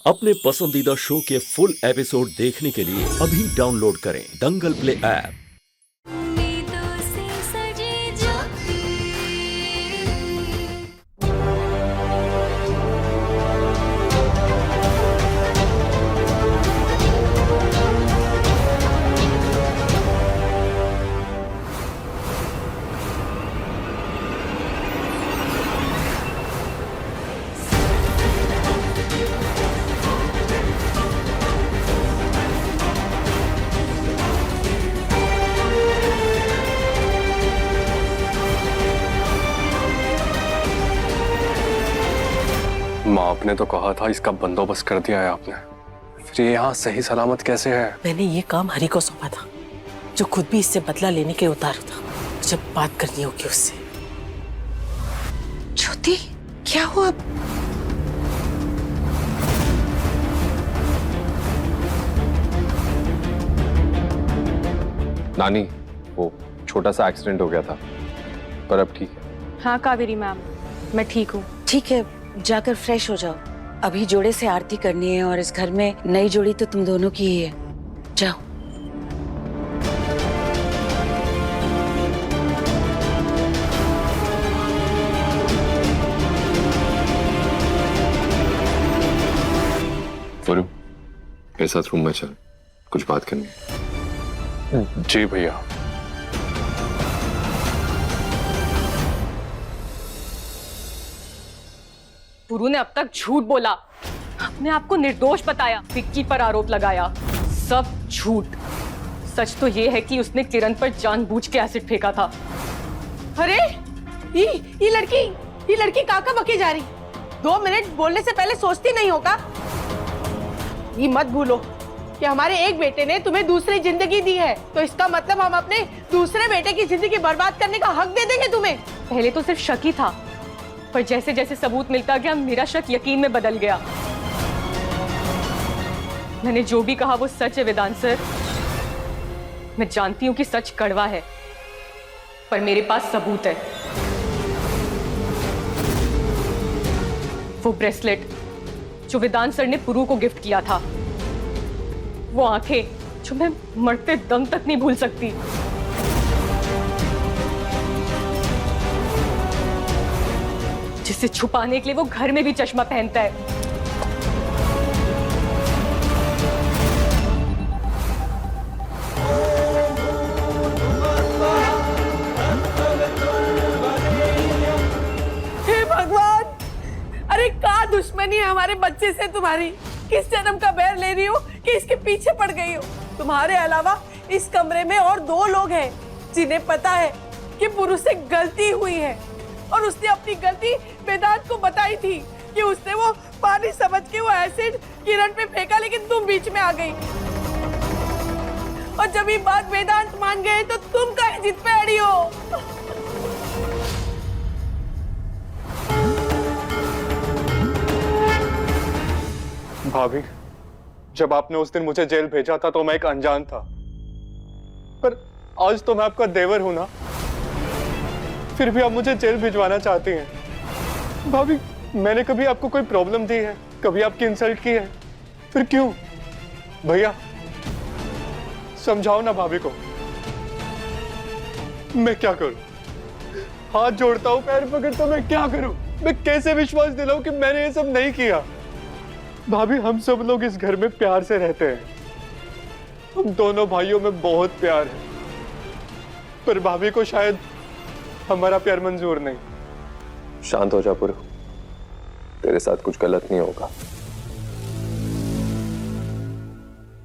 अपने पसंदीदा शो के फुल एपिसोड देखने के लिए अभी डाउनलोड करें दंगल प्ले ऐप। उम्मीदों से सजे जो माँ, आपने तो कहा था इसका बंदोबस्त कर दिया है आपने, फिर ये यहाँ सही सलामत कैसे है? मैंने ये काम हरि को सौंपा था, जो खुद भी इससे बदला लेने के उतारू था। जब बात करनी होगी उससे। ज्योति, क्या हुआ? नानी, वो छोटा सा एक्सीडेंट हो गया था, पर अब ठीक है। हाँ कावेरी मैम, मैं ठीक हूँ। ठीक है, जाकर फ्रेश हो जाओ। अभी जोड़े से आरती करनी है और इस घर में नई जोड़ी तो तुम दोनों की ही है। जाओ। वरुण, मेरे साथ रूम में चल, कुछ बात करनी है। जी भैया। पुरु ने अब तक झूठ बोला, अपने आप को निर्दोष बताया, विक्की पर आरोप लगाया, सब झूठ। सच तो ये है कि उसने किरण पर जानबूझ के एसिड फेंका था। अरे ये लड़की काका बके जा रही। 2 मिनट बोलने से पहले सोचती नहीं होगा? ये मत भूलो कि हमारे एक बेटे ने तुम्हें दूसरी जिंदगी दी है, तो इसका मतलब हम अपने दूसरे बेटे की जिंदगी बर्बाद करने का हक दे देंगे तुम्हें। पहले तो सिर्फ शक ही था, पर जैसे जैसे सबूत मिलता गया मेरा शक यकीन में बदल गया। मैंने जो भी कहा वो सच है वेदांत सर। मैं जानती हूँ कि सच कड़वा है, पर मेरे पास सबूत है। वो ब्रेसलेट जो वेदांत सर ने पुरु को गिफ्ट किया था, वो आंखें जो मैं मरते दम तक नहीं भूल सकती, जिसे छुपाने के लिए वो घर में भी चश्मा पहनता है। हे भगवान, अरे क्या दुश्मनी है हमारे बच्चे से तुम्हारी? किस जन्म का बैर ले रही हो कि इसके पीछे पड़ गई हो? तुम्हारे अलावा इस कमरे में और 2 लोग हैं जिन्हें पता है कि पुरुष से गलती हुई है, और उसने अपनी गलती वेदांत को बताई थी कि उसने वो पानी समझ के वो एसिड किरण पे फेंका, लेकिन तुम बीच में आ गई। और जब ये बात वेदांत मान गए तो तुम काहे जिद पे अड़ी हो? भाभी, जब आपने उस दिन मुझे जेल भेजा था तो मैं एक अनजान था, पर आज तो मैं आपका देवर हूं ना, फिर भी आप मुझे जेल भिजवाना चाहती हैं। भाभी, मैंने कभी आपको कोई प्रॉब्लम दी है, कभी आपकी इंसल्ट की है? फिर क्यों? भैया समझाओ ना भाभी को। मैं क्या करूं? हाथ जोड़ता हूं, पैर पकड़ता हूं, मैं क्या करूं? मैं कैसे विश्वास दिलाऊं कि मैंने ये सब नहीं किया? भाभी, हम सब लोग इस घर में प्यार से रहते हैं, हम दोनों भाइयों में बहुत प्यार है, पर भाभी को शायद हमारा प्यार मंजूर नहीं। शांत हो जा पुरु, तेरे साथ कुछ गलत नहीं होगा।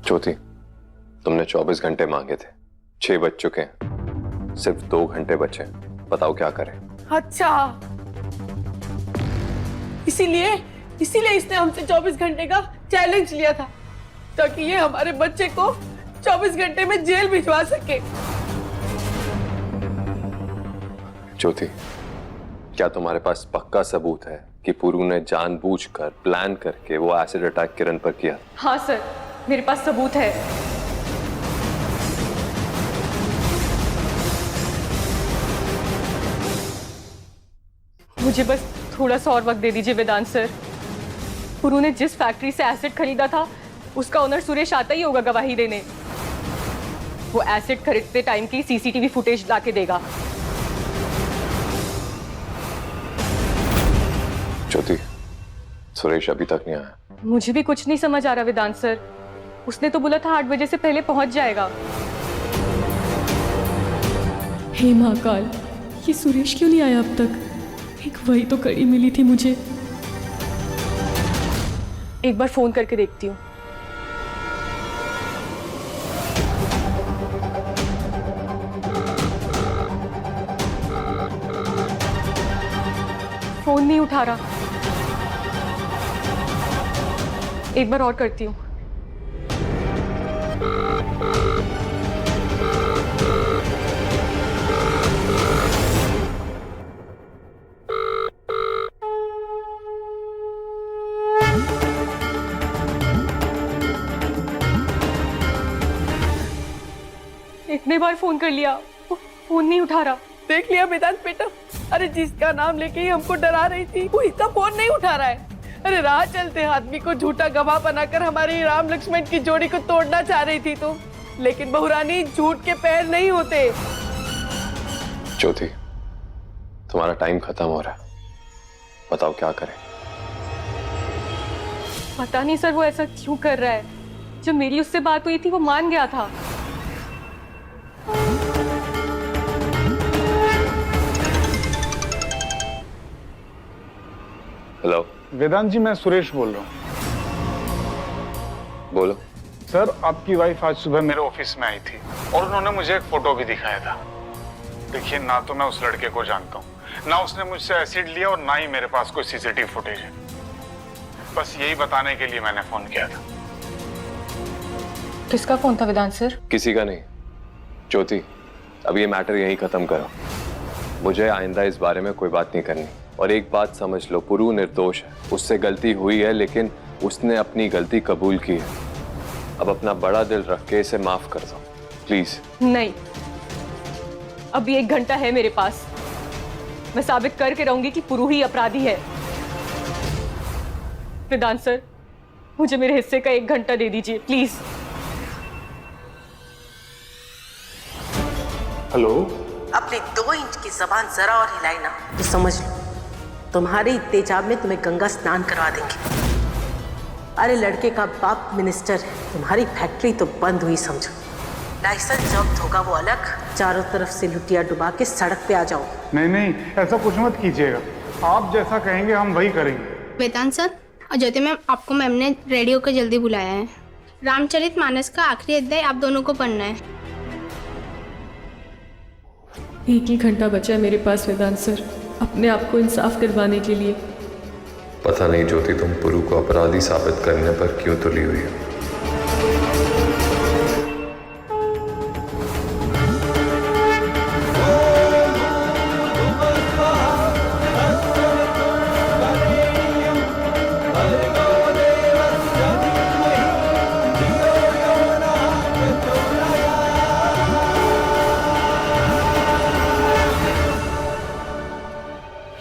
ज्योति, तुमने 24 घंटे मांगे थे, 6 बज चुके हैं, सिर्फ 2 घंटे बचे, बताओ क्या करें? अच्छा, इसीलिए इसने हमसे 24 घंटे का चैलेंज लिया था, ताकि ये हमारे बच्चे को 24 घंटे में जेल भिजवा सके। ज्योति, क्या तुम्हारे पास पक्का सबूत है कि पुरु ने जानबूझकर प्लान करके वो एसिड अटैक किरण पर किया? हाँ सर, मेरे पास सबूत है। मुझे बस थोड़ा सा और वक्त दे दीजिए वेदांत सर। पुरू ने जिस फैक्ट्री से एसिड खरीदा था उसका ओनर सुरेश आता ही होगा गवाही देने। वो एसिड खरीदते टाइम की सीसीटीवी फुटेज लाके देगा। ज्योति, सुरेश अभी तक नहीं आया। मुझे भी कुछ नहीं समझ आ रहा वेदांत सर। उसने तो बोला था 8 बजे से पहले पहुंच जाएगा। हे महाकाल, ये सुरेश क्यों नहीं आया अब तक? एक वही तो कड़ी मिली थी मुझे। एक बार फोन करके देखती हूँ। फोन नहीं उठा रहा। एक बार और करती हूँ। इतने बार फोन कर लिया, फोन नहीं उठा रहा। देख लिया वेदांत बेटा, अरे जिसका नाम लेके ही हमको डरा रही थी वो इसका फोन नहीं उठा रहा है। अरे राह चलते आदमी को झूठा गवाह बनाकर हमारी राम लक्ष्मण की जोड़ी को तोड़ना चाह रही थी तो, लेकिन बहुरानी झूठ के पैर नहीं होते। ज्योति, तुम्हारा टाइम खत्म हो रहा है, बताओ क्या करें? पता नहीं सर वो ऐसा क्यों कर रहा है। जब मेरी उससे बात हुई थी वो मान गया था। हेलो वेदांत जी, मैं सुरेश बोल रहा हूँ। बोलो। सर, आपकी वाइफ आज सुबह मेरे ऑफिस में आई थी और उन्होंने मुझे एक फोटो भी दिखाया था। देखिए, ना तो मैं उस लड़के को जानता हूँ, ना उसने मुझसे एसिड लिया और ना ही मेरे पास कोई सीसीटीवी फुटेज है। बस यही बताने के लिए मैंने फोन किया था। किसका फोन था वेदांत सर? किसी का नहीं। ज्योति, अब ये मैटर यहीं खत्म करो। मुझे आइंदा इस बारे में कोई बात नहीं करनी। और एक बात समझ लो, पुरू निर्दोष है। उससे गलती हुई है लेकिन उसने अपनी गलती कबूल की है। अब अपना बड़ा दिल रख के इसे माफ कर दो प्लीज। नहीं, अभी 1 घंटा है मेरे पास। मैं साबित करके रहूंगी कि पुरू ही अपराधी है। वेदांत सर, मुझे मेरे हिस्से का 1 घंटा दे दीजिए प्लीज। हेलो। अपनी 2 इंच की जबान जरा और हिलाई ना तो समझ लो तुम्हारे तेजाब में तुम्हें गंगा स्नान करवा देंगे। अरे लड़के का बाप मिनिस्टर है, तुम्हारी फैक्ट्री तो बंद हुई समझो। लाइसेंस जब्त होगा वो अलग, चारों तरफ से लुटिया डुबा के सड़क पे आ जाओ। नहीं नहीं, ऐसा कुछ मत कीजिएगा। आप जैसा कहेंगे हम वही करेंगे। वेदांत सर और ज्योति मैम, आपको मैम ने रेडियो को जल्दी बुलाया है। रामचरितमानस का आखिरी अध्याय आप दोनों को पढ़ना है। 1 ही घंटा बचा है मेरे पास वेदांत सर, अपने आप को इंसाफ करवाने के लिए। पता नहीं ज्योति, तुम पुरू को अपराधी साबित करने पर क्यों तुली हुई हो।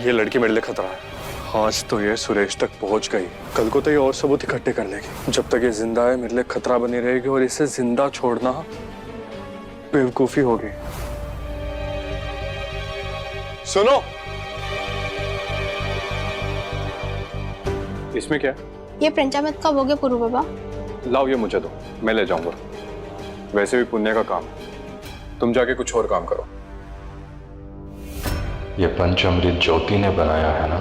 ये लड़की मेरे लिए खतरा है। आज तो ये सुरेश तक पहुंच गई, कल को तो ये और सबूत इकट्ठे कर लेगी। जब तक ये जिंदा है मेरे लिए खतरा बनी रहेगी और इसे जिंदा छोड़ना बेवकूफी होगी। सुनो, इसमें क्या है? ये पंचामृत का भोग है पुरु बाबा। लाओ ये मुझे दो, मैं ले जाऊंगा। वैसे भी पुण्य का काम, तुम जाके कुछ और काम करो। ये पंचामृत ज्योति ने बनाया है ना?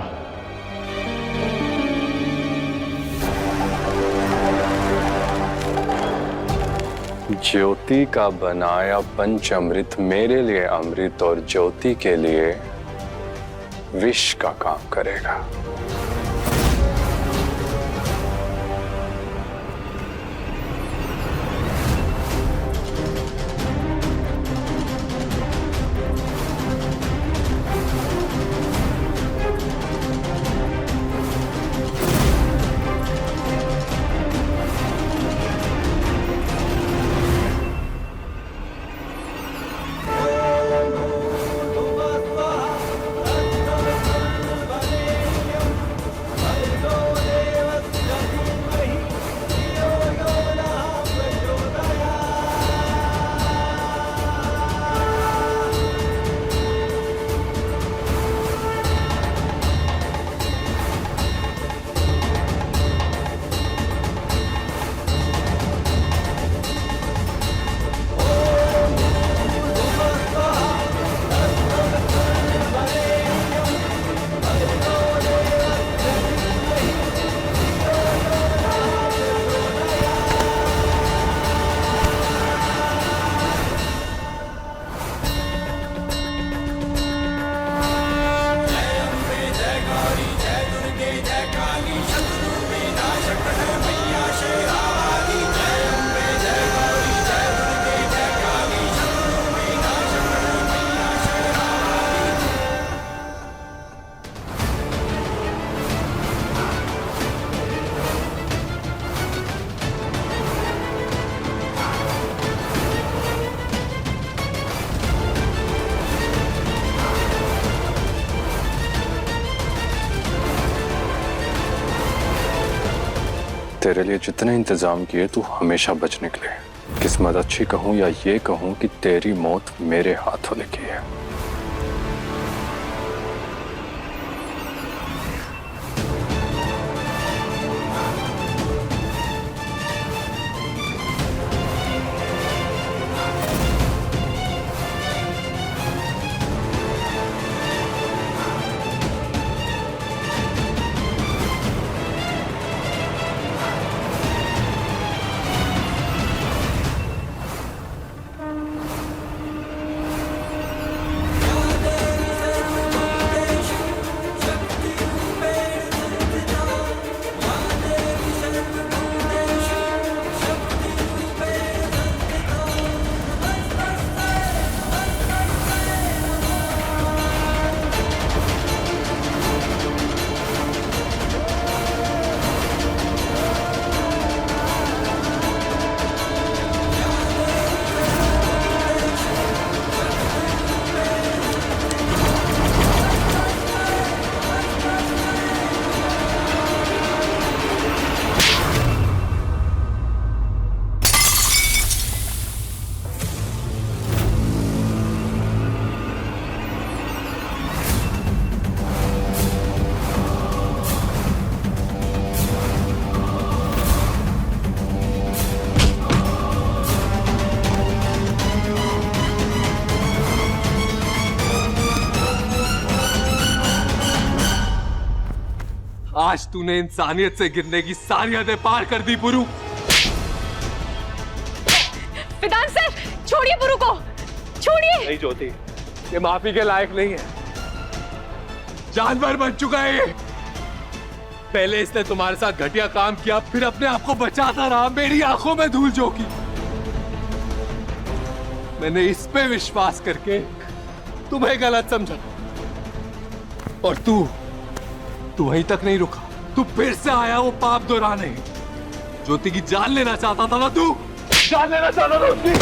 ज्योति का बनाया पंचामृत मेरे लिए अमृत और ज्योति के लिए विष का काम करेगा। तेरे लिए जितने इंतजाम किए तू हमेशा बच निकले। किस्मत अच्छी कहूं या ये कहूं कि तेरी मौत मेरे हाथों लिखी है। आज तूने इंसानियत से गिरने की सारी हदें पार कर दी पुरु। वेदांत सर, छोड़िए पुरु को, छोड़िए। नहीं ज्योति, ये माफी के लायक नहीं है। जानवर बन चुका है ये। पहले इसने तुम्हारे साथ घटिया काम किया, फिर अपने आप को बचाता रहा, मेरी आंखों में धूल झोंकी। मैंने इस पे विश्वास करके तुम्हें गलत समझा, और तू वहीं तक नहीं रुका। तू फिर से आया वो पाप दोहराने। ज्योति की जान लेना चाहता था ना तू? जान लेना चाहता था उसकी?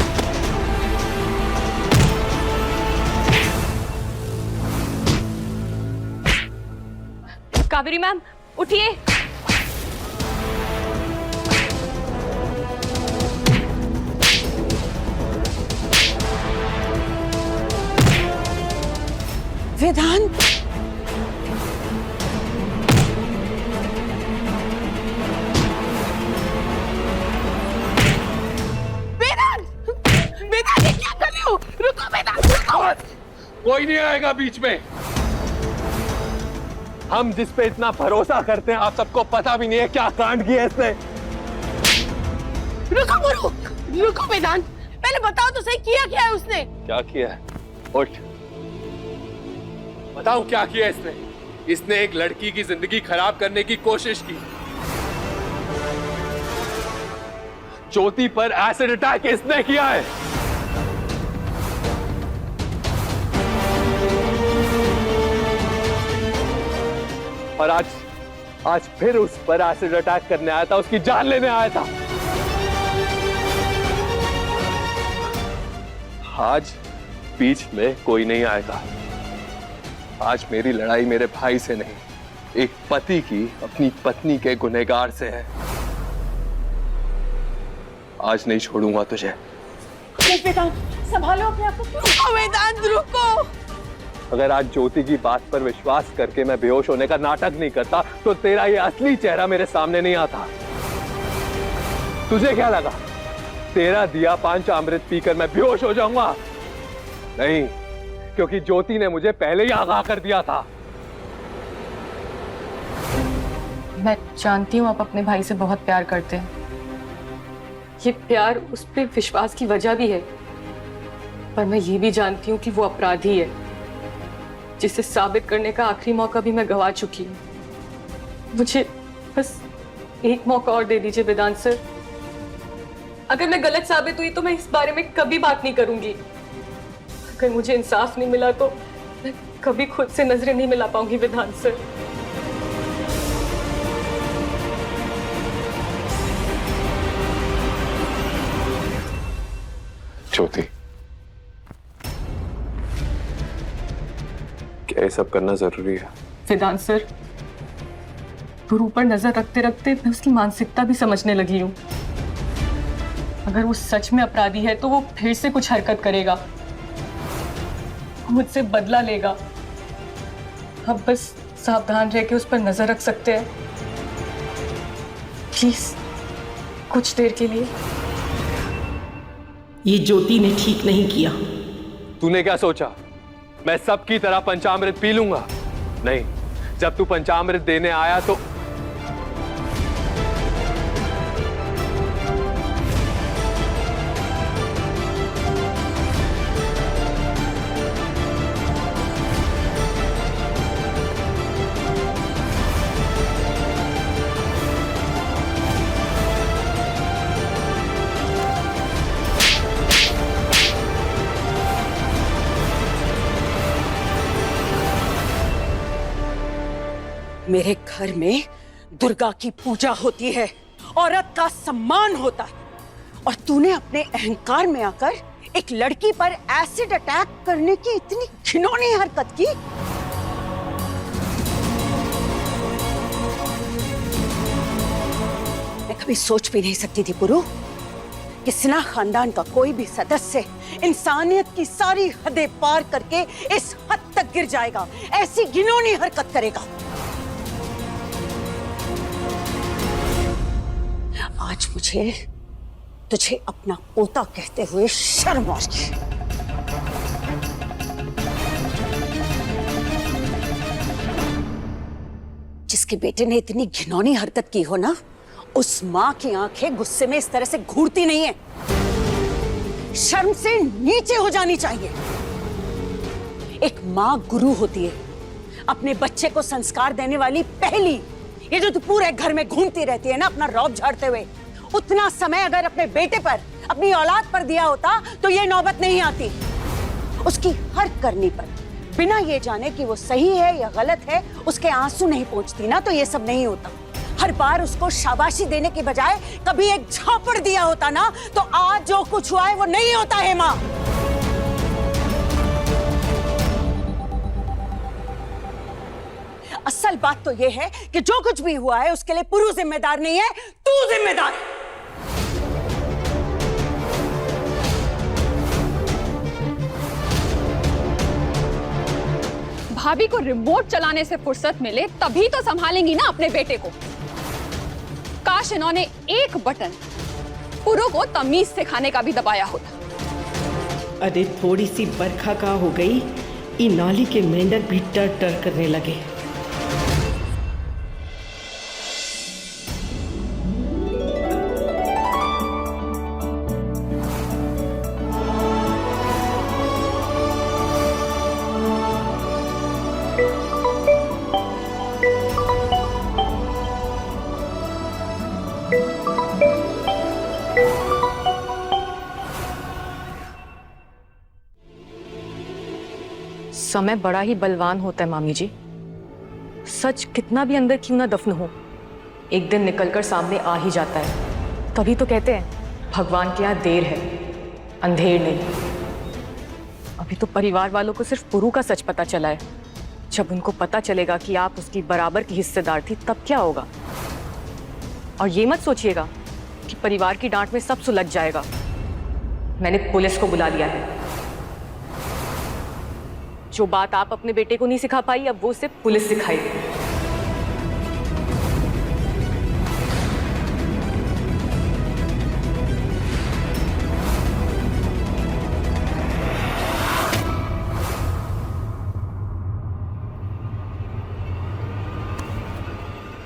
कावेरी मैम, उठिए। वेदांत, रुको वेदांत, रुको। कोई नहीं आएगा बीच में। हम जिस पे इतना भरोसा करते हैं, आप सबको पता भी नहीं है क्या कांड किया इसने। रुको वेदांत, पहले बताओ तो सही, किया क्या है उसने? क्या किया है? उठ, बताओ क्या किया इसने। इसने एक लड़की की जिंदगी खराब करने की कोशिश की। ज्योति पर एसिड अटैक इसने किया है। और आज फिर उस पर एसिड अटैक करने आया था, उसकी जान लेने आया था। आज बीच में कोई नहीं आएगा। आज मेरी लड़ाई मेरे भाई से नहीं, एक पति की अपनी पत्नी के गुनहगार से है। आज नहीं छोड़ूंगा तुझे। वेदांत, संभालो अपने आप को। रुको वेदांत, रुको। अगर आज ज्योति की बात पर विश्वास करके मैं बेहोश होने का नाटक नहीं करता, तो तेरा ये असली चेहरा मेरे सामने नहीं आता। तुझे क्या लगा तेरा दिया पंचामृत पीकर मैं बेहोश हो जाऊंगा? नहीं, क्योंकि ज्योति ने मुझे पहले ही आगाह कर दिया था। मैं जानती हूँ आप अपने भाई से बहुत प्यार करते हैं। ये प्यार उस पर विश्वास की वजह भी है, पर मैं ये भी जानती हूँ कि वो अपराधी है, जिसे साबित करने का आखिरी मौका भी मैं गवा चुकी हूँ। मुझे बस एक मौका और दे दीजिए वेदांत सर। अगर मैं गलत साबित हुई तो मैं इस बारे में कभी बात नहीं करूंगी। अगर मुझे इंसाफ नहीं मिला तो मैं कभी खुद से नजरें नहीं मिला पाऊंगी वेदांत सर। ज्योति, क्या ये सब करना जरूरी है? वेदांत सर, गुरु पर नजर रखते रखते मैं उसकी मानसिकता भी समझने लगी हूँ। अगर वो सच में अपराधी है तो वो फिर से कुछ हरकत करेगा, मुझसे बदला लेगा। अब बस सावधान रह के उस पर नजर रख सकते हैं, प्लीज कुछ देर के लिए। ये ज्योति ने ठीक नहीं किया। तूने क्या सोचा मैं सबकी तरह पंचामृत पी लूंगा? नहीं, जब तू पंचामृत देने आया तो मेरे घर में दुर्गा की पूजा होती है, औरत का सम्मान होता है, और तूने अपने अहंकार में आकर एक लड़की पर एसिड अटैक करने की इतनी घिनौनी हरकत की। मैं कभी सोच भी नहीं सकती थी पुरु कि सिन्हा खानदान का कोई भी सदस्य इंसानियत की सारी हदें पार करके इस हद तक गिर जाएगा, ऐसी घिनौनी हरकत करेगा। आज मुझे तुझे अपना पोता कहते हुए शर्म आ रही है। जिसके बेटे ने इतनी घिनौनी हरकत की हो ना, उस माँ की आंखें गुस्से में इस तरह से घूरती नहीं है, शर्म से नीचे हो जानी चाहिए। एक माँ गुरु होती है, अपने बच्चे को संस्कार देने वाली पहली। ये जो तू पूरे घर में घूमती रहती है ना अपना रौब झाड़ते हुए, उतना समय अगर अपने बेटे पर, अपनी औलाद पर दिया होता तो ये नौबत नहीं आती। उसकी हर करनी पर बिना ये जाने कि वो सही है या गलत है उसके आंसू नहीं पहुंचती ना, तो ये सब नहीं होता। हर बार उसको शाबाशी देने के बजाय कभी एक झापड़ दिया होता ना, तो आज जो कुछ हुआ है वो नहीं होता है माँ। असल बात तो ये है कि जो कुछ भी हुआ है उसके लिए पुरु जिम्मेदार नहीं है, तू जिम्मेदार है। भाभी को रिमोट चलाने से फुर्सत मिले तभी तो संभालेंगी ना अपने बेटे को। काश इन्होंने एक बटन पुरु को तमीज सिखाने का भी दबाया होता। अरे थोड़ी सी बरखा का हो गई, ई नाली के मेंढक भी टर टर करने लगे। समय बड़ा ही बलवान होता है मामी जी। सच कितना भी अंदर क्यों ना दफन हो, एक दिन निकलकर सामने आ ही जाता है। तभी तो कहते हैं भगवान के यहाँ देर है, अंधेर नहीं। अभी तो परिवार वालों को सिर्फ पुरु का सच पता चला है। जब उनको पता चलेगा कि आप उसकी बराबर की हिस्सेदार थी, तब क्या होगा? और ये मत सोचिएगा कि परिवार की डांट में सब सुलझ जाएगा। मैंने पुलिस को बुला लिया है। जो बात आप अपने बेटे को नहीं सिखा पाई, अब वो उसे पुलिस सिखाएगी।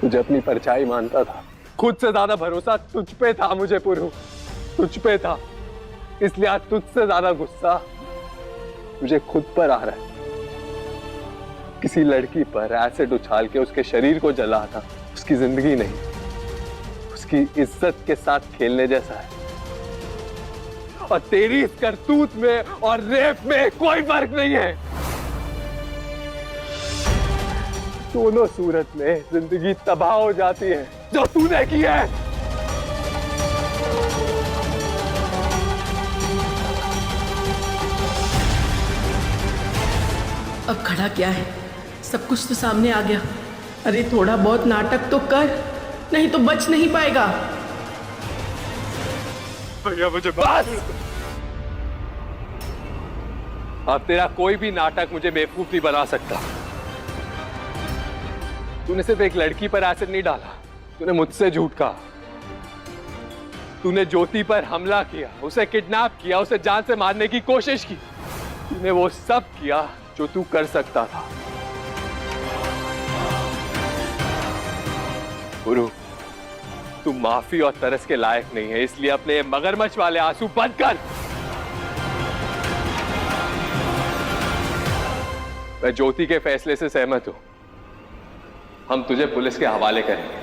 तुझे अपनी परछाई मानता था, खुद से ज्यादा भरोसा तुझ पे था मुझे पुरु, तुझ पे था। इसलिए आज तुझसे ज्यादा गुस्सा मुझे खुद पर आ रहा है। किसी लड़की पर एसिड उछाल के उसके शरीर को जला था, उसकी जिंदगी नहीं, उसकी इज्जत के साथ खेलने जैसा है। और तेरी इस करतूत में और रेप में कोई फर्क नहीं है। दोनों सूरत में जिंदगी तबाह हो जाती है जो तूने की है। अब खड़ा क्या है, सब कुछ तो सामने आ गया। अरे थोड़ा बहुत नाटक तो कर, नहीं तो बच नहीं पाएगा। भैया मुझे बस। अब तेरा कोई भी नाटक मुझे बेवकूफ नहीं बना सकता। तूने सिर्फ एक लड़की पर एसिड नहीं डाला, तूने मुझसे झूठ कहा। तूने ज्योति पर हमला किया, उसे किडनैप किया, उसे जान से मारने की कोशिश की। तूने वो सब किया जो तू कर सकता था। गुरु, तू माफी और तरस के लायक नहीं है, इसलिए अपने ये मगरमच्छ वाले आंसू बंद कर। मैं ज्योति के फैसले से सहमत हूं। हम तुझे पुलिस के हवाले करेंगे।